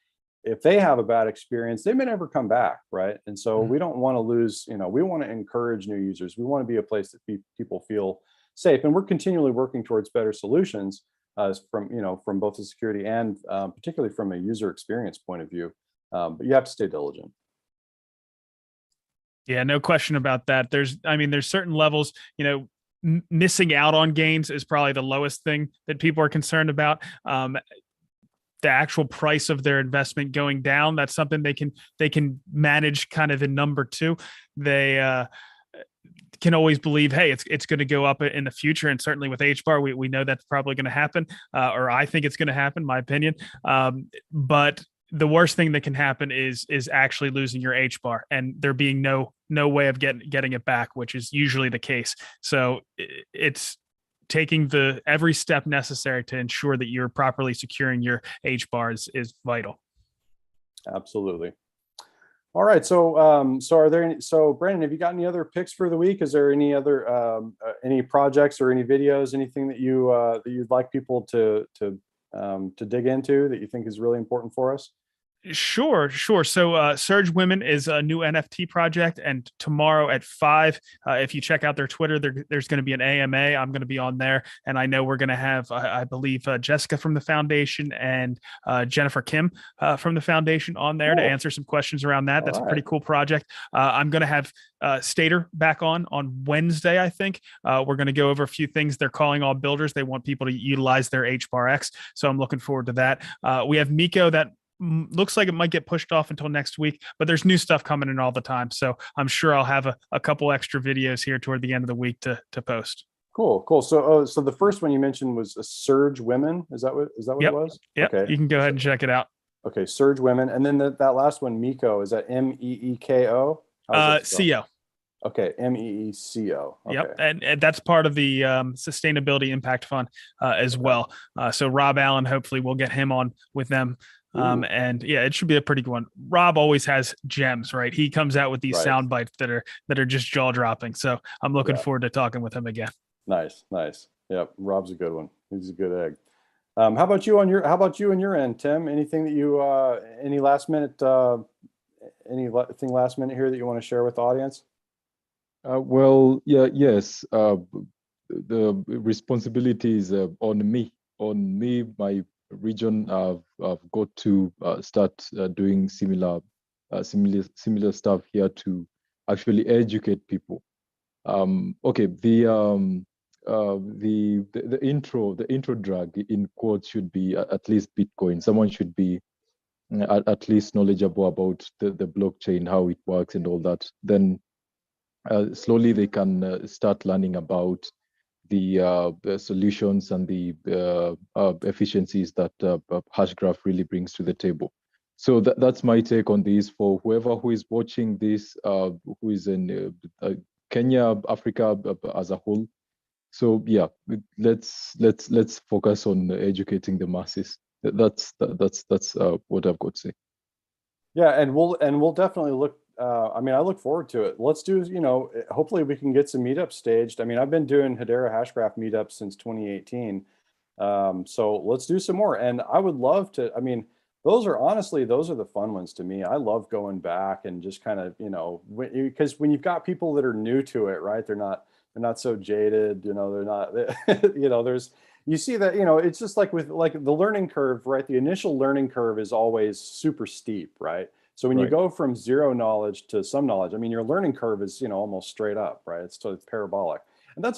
if they have a bad experience, they may never come back, right? And so we don't want to lose, we want to encourage new users. We want to be a place that people feel safe, and we're continually working towards better solutions from both the security and particularly from a user experience point of view. But you have to stay diligent. Yeah, no question about that. There's certain levels, missing out on gains is probably the lowest thing that people are concerned about. The actual price of their investment going down, that's something they can manage kind of in number two. They can always believe, hey, it's going to go up in the future. And certainly with HBAR, we know that's probably going to happen, or I think it's going to happen, my opinion. But the worst thing that can happen is actually losing your HBAR and there being no way of getting it back, which is usually the case. So it's taking every step necessary to ensure that you're properly securing your HBAR is vital. Absolutely. All right. So, Brandon, have you got any other picks for the week? Is there any other, any projects or any videos, anything that you'd like people to dig into that you think is really important for us? Sure. So Surge Women is a new NFT project, and tomorrow at 5, if you check out their Twitter, there's going to be an AMA. I'm going to be on there, and I know we're going to have, I believe, Jessica from the foundation and Jennifer Kim from the foundation on there to answer some questions around that. That's a pretty cool project. I'm going to have Stater back on Wednesday, I think. We're going to go over a few things. They're calling all builders. They want people to utilize their HBAR-X, so I'm looking forward to that. We have Miko that looks like it might get pushed off until next week, but there's new stuff coming in all the time. So I'm sure I'll have a couple extra videos here toward the end of the week to post. Cool. So the first one you mentioned was a Surge Women. Is that what it was? Yeah. Okay. You can go ahead and check it out. Okay. Surge Women. And then that last one, Miko, is that MEEKO? CO. Okay. MEECO. Okay. Yep. And that's part of the Sustainability Impact Fund as well. So Rob Allen, hopefully we'll get him on with them. And yeah, it should be a pretty good one. Rob always has gems, right? He comes out with these sound bites that are just jaw dropping. So I'm looking forward to talking with him again. Nice. Yep. Rob's a good one. He's a good egg. How about you on your end, Tim? Anything that you, anything last minute here that you want to share with the audience? Yes. The responsibility is on me. My region, I've got to start doing similar stuff here to actually educate people. The intro drag in quotes should be at least Bitcoin. Someone should be at least knowledgeable about the blockchain, how it works and all that. Then slowly they can start learning about the solutions and the efficiencies that Hashgraph really brings to the table. So that's my take on this. For whoever who is watching this, who is in Kenya, Africa as a whole. So yeah, let's focus on educating the masses. That's what I've got to say. Yeah, and we'll definitely look. I look forward to it. Let's do, hopefully we can get some meetups staged. I've been doing Hedera Hashgraph meetups since 2018. So let's do some more. And I would love to, those are the fun ones to me. I love going back and just kind of, because when you've got people that are new to it, right? They're not so jaded, they're not, you see that, it's just like with the learning curve, right? The initial learning curve is always super steep, right? So when you go from zero knowledge to some knowledge, your learning curve is, almost straight up, right? It's parabolic. And that's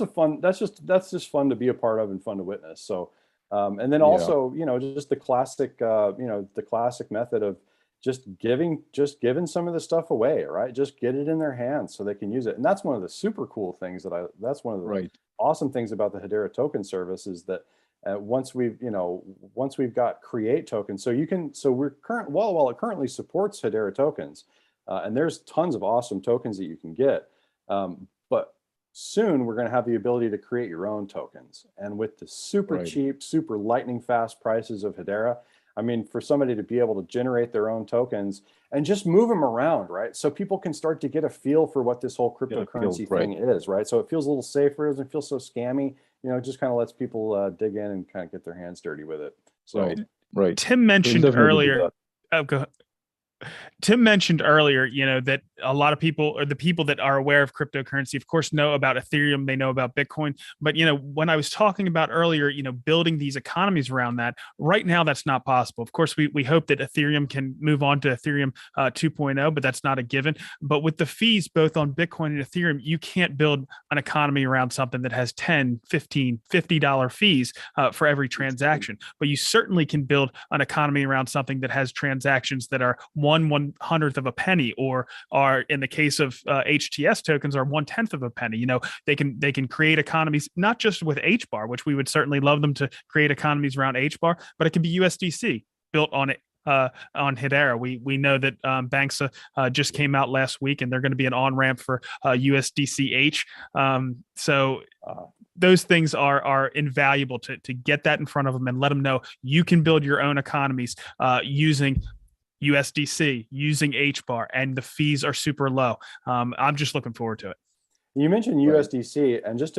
just fun to be a part of and fun to witness. So, and then also, just the classic, the classic method of just giving some of the stuff away, right? Just get it in their hands so they can use it. And that's one of the super cool things that's one of the awesome things about the Hedera token service is that once we've got create tokens, Wallawallet currently supports Hedera tokens, and there's tons of awesome tokens that you can get. But soon we're going to have the ability to create your own tokens. And with the super cheap, super lightning fast prices of Hedera, for somebody to be able to generate their own tokens and just move them around, right? So people can start to get a feel for what this whole cryptocurrency thing is, right? So it feels a little safer, doesn't feel so scammy. It just kind of lets people dig in and kind of get their hands dirty with it. So, Tim mentioned earlier. Oh, go ahead. Tim mentioned earlier, that a lot of people, or the people that are aware of cryptocurrency, of course, know about Ethereum, they know about Bitcoin. But, when I was talking about earlier, building these economies around that, right now, that's not possible. Of course, we hope that Ethereum can move on to Ethereum 2.0, but that's not a given. But with the fees, both on Bitcoin and Ethereum, you can't build an economy around something that has $10, $15, $50 fees for every transaction. But you certainly can build an economy around something that has transactions that are 1/100th of a penny, or are, in the case of HTS tokens, are 1/10th of a penny. They can create economies, not just with HBAR, which we would certainly love them to create economies around HBAR, but it can be USDC built on it. On Hedera, we know that banks just came out last week, and they're going to be an on ramp for USDCH. So those things are invaluable to get that in front of them and let them know you can build your own economies using USDC, using HBAR, and the fees are super low. I'm just looking forward to it. You mentioned USDC, and just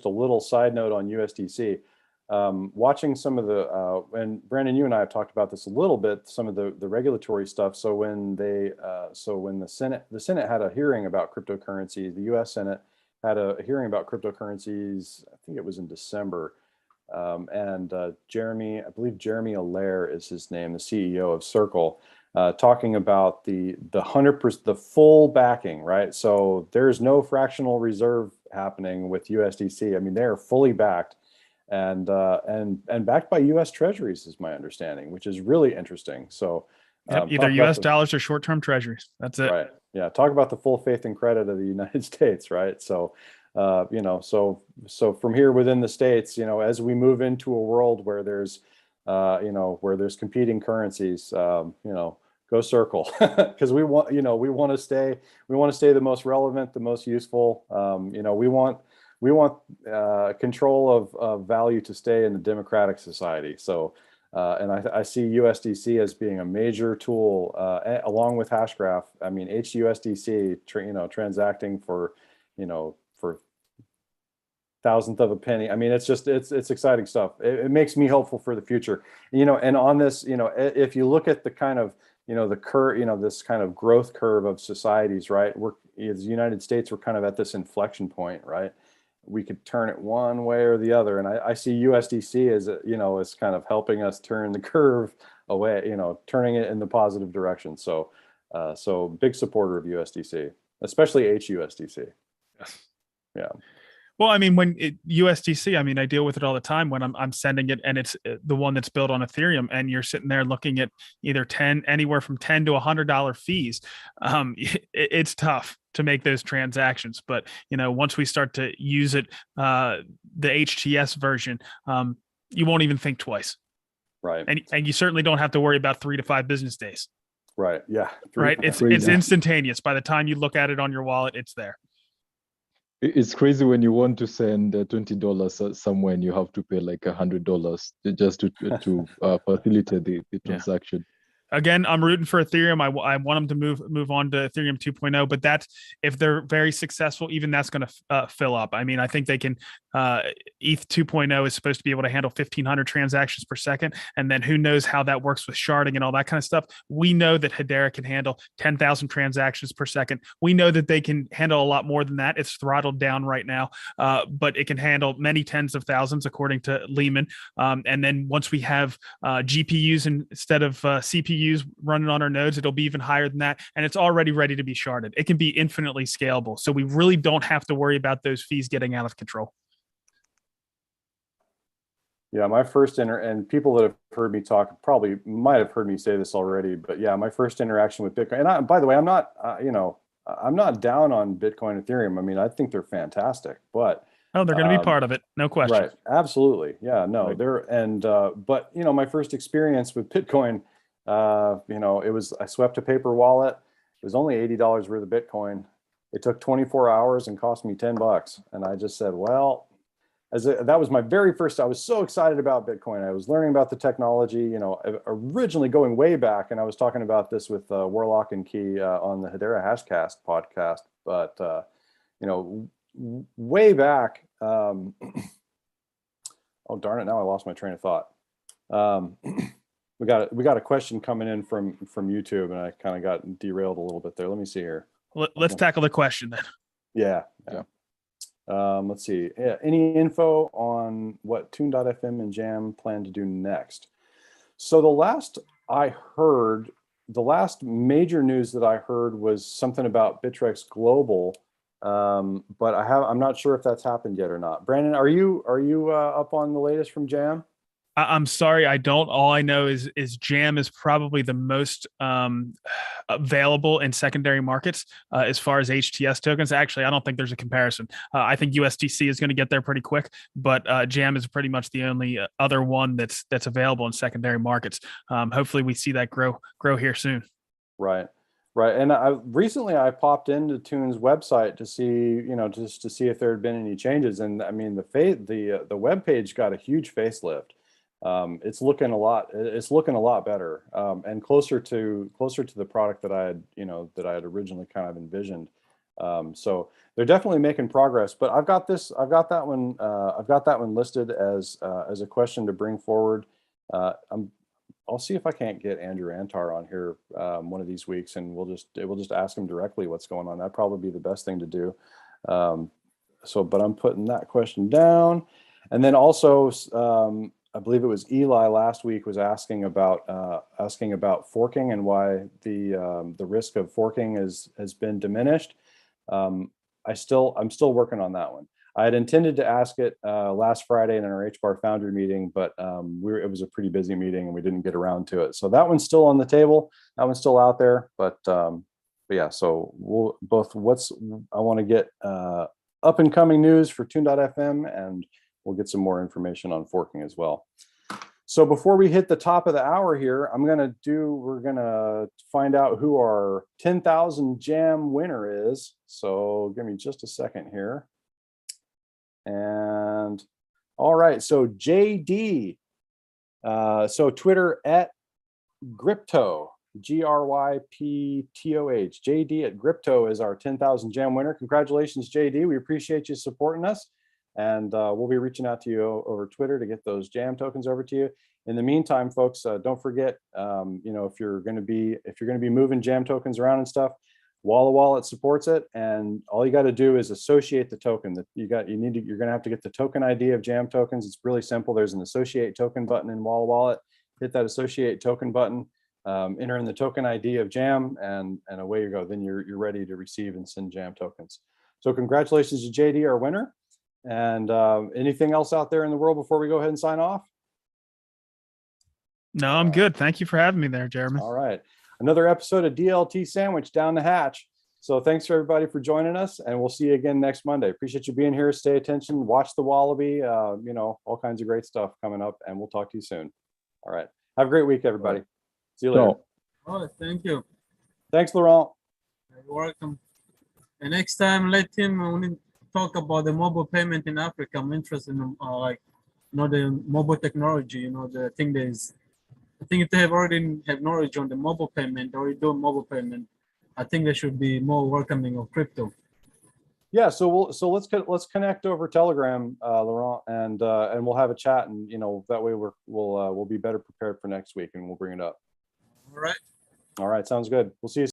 a little side note on USDC. Watching some of the and Brandon, you and I have talked about this a little bit, some of the regulatory stuff. So when the Senate had a hearing about cryptocurrencies, the U.S. Senate had a hearing about cryptocurrencies. I think it was in December, and Jeremy, I believe Jeremy Allaire is his name, the CEO of Circle, talking about the 100%, the full backing, right? So there's no fractional reserve happening with USDC. I mean, they are fully backed. And backed by U.S. Treasuries is my understanding, which is really interesting. So either U.S. dollars or short-term Treasuries. That's it. Right. Yeah. Talk about the full faith and credit of the United States, right? So, so from here within the States, as we move into a world where there's, where there's competing currencies, go Circle, because we want to stay the most relevant, the most useful. We want control of value to stay in the democratic society. So, and I see USDC as being a major tool, along with Hashgraph. I mean, HUSDC, transacting for thousandth of a penny. I mean, it's exciting stuff. It makes me hopeful for the future. And on this, if you look at the kind of, the curve, this kind of growth curve of societies, right? As the United States, we're kind of at this inflection point, right? We could turn it one way or the other. And I see USDC as, as kind of helping us turn the curve away, turning it in the positive direction. So, so big supporter of USDC, especially HUSDC. Yes. Yeah. Well, I mean, USDC, I mean, I deal with it all the time when I'm sending it, and it's the one that's built on Ethereum, and you're sitting there looking at either anywhere from $10 to $100 fees. It's tough to make those transactions, but once we start to use it, the HTS version, you won't even think twice. Right. And you certainly don't have to worry about 3 to 5 business days. Right. Yeah. Right. It's instantaneous. By the time you look at it on your wallet, it's there. It's crazy when you want to send $20 somewhere and you have to pay like $100 just to facilitate the transaction. Again, I'm rooting for Ethereum. I want them to move on to Ethereum 2.0, but that's, if they're very successful, even that's going to fill up. I mean, I think they can. ETH 2.0 is supposed to be able to handle 1,500 transactions per second, and then who knows how that works with sharding and all that kind of stuff. We know that Hedera can handle 10,000 transactions per second. We know that they can handle a lot more than that. It's throttled down right now, but it can handle many tens of thousands, according to Lehman. And then once we have GPUs instead of CPUs running on our nodes, it'll be even higher than that, and it's already ready to be sharded. It can be infinitely scalable, so we really don't have to worry about those fees getting out of control. Yeah, my first and people that have heard me talk probably might have heard me say this already, but yeah, my first interaction with Bitcoin, and by the way, I'm not I'm not down on Bitcoin and Ethereum. I mean, I think they're fantastic, but they're going to be part of it, no question. Right, absolutely, yeah, no, right. But my first experience with Bitcoin, I swept a paper wallet. It was only $80 worth of Bitcoin. It took 24 hours and cost me $10, and I just said, well. That was my very first. I was so excited about Bitcoin. I was learning about the technology, originally going way back, and I was talking about this with Warlock and Key on the Hedera Hashcast podcast. But way back. Oh darn it! Now I lost my train of thought. We got a question coming in from YouTube, and I kind of got derailed a little bit there. Let me see here. Let's tackle the question then. Yeah. Let's see. Yeah, any info on what Tune.fm and Jam plan to do next? So the last major news that I heard was something about Bittrex Global, but I'm not sure if that's happened yet or not. Brandon, are you up on the latest from Jam? I'm sorry, I don't. All I know is Jam is probably the most available in secondary markets as far as HTS tokens. Actually, I don't think there's a comparison. I think USDC is going to get there pretty quick, but Jam is pretty much the only other one that's available in secondary markets. Hopefully, we see that grow here soon. Right. Right. And recently I popped into Tune's website to see, just to see if there had been any changes. And I mean, the web page got a huge facelift. It's looking a lot better, and closer to the product that I had originally kind of envisioned. So they're definitely making progress, but I've got that one listed as a question to bring forward. I'll see if I can't get Andrew Antar on here one of these weeks, and we'll just ask him directly what's going on. That'd probably be the best thing to do. But I'm putting that question down, and then also I believe it was Eli last week was asking about forking and why the risk of forking has been diminished. I'm still working on that one. I had intended to ask it last Friday in our HBAR Foundry meeting, but it was a pretty busy meeting and we didn't get around to it. So that one's still on the table. That one's still out there. But yeah, so I want to get up and coming news for Tune.fm, and we'll get some more information on forking as well. So before we hit the top of the hour here, we're gonna find out who our 10,000 Jam winner is. So give me just a second here. And all right, so JD, so Twitter at Grypto, GRYPTOH. JD at Grypto is our 10,000 Jam winner. Congratulations, JD. We appreciate you supporting us, and we'll be reaching out to you over Twitter to get those Jam tokens over to you. In the meantime, folks, don't forget, if you're going to be moving Jam tokens around and stuff, Wallawallet supports it, and all you got to do is associate the token. That you're going to have to get the token ID of Jam tokens. It's really simple. There's an associate token button in Wallawallet. Hit that associate token button, enter in the token ID of Jam, and away you go. Then you're ready to receive and send Jam tokens. So congratulations to JD, our winner. And anything else out there in the world before we go ahead and sign off? No, I'm good. Thank you for having me there, Jeremy. All right. Another episode of DLT Sandwich down the hatch. So thanks for everybody for joining us, and we'll see you again next Monday. Appreciate you being here. Stay attention, watch the Wallaby, all kinds of great stuff coming up, and we'll talk to you soon. All right. Have a great week, everybody. See you later. Oh, thank you. Thanks, Laurent. You're welcome. And next time, let him when he talk about the mobile payment in Africa. I'm interested in the mobile technology. I think if they already have knowledge on the mobile payment, already doing mobile payment, I think they should be more welcoming of crypto. Yeah, so let's connect over Telegram, Laurent, and we'll have a chat, and that way we'll be better prepared for next week, and we'll bring it up. All right. All right, sounds good. We'll see you soon.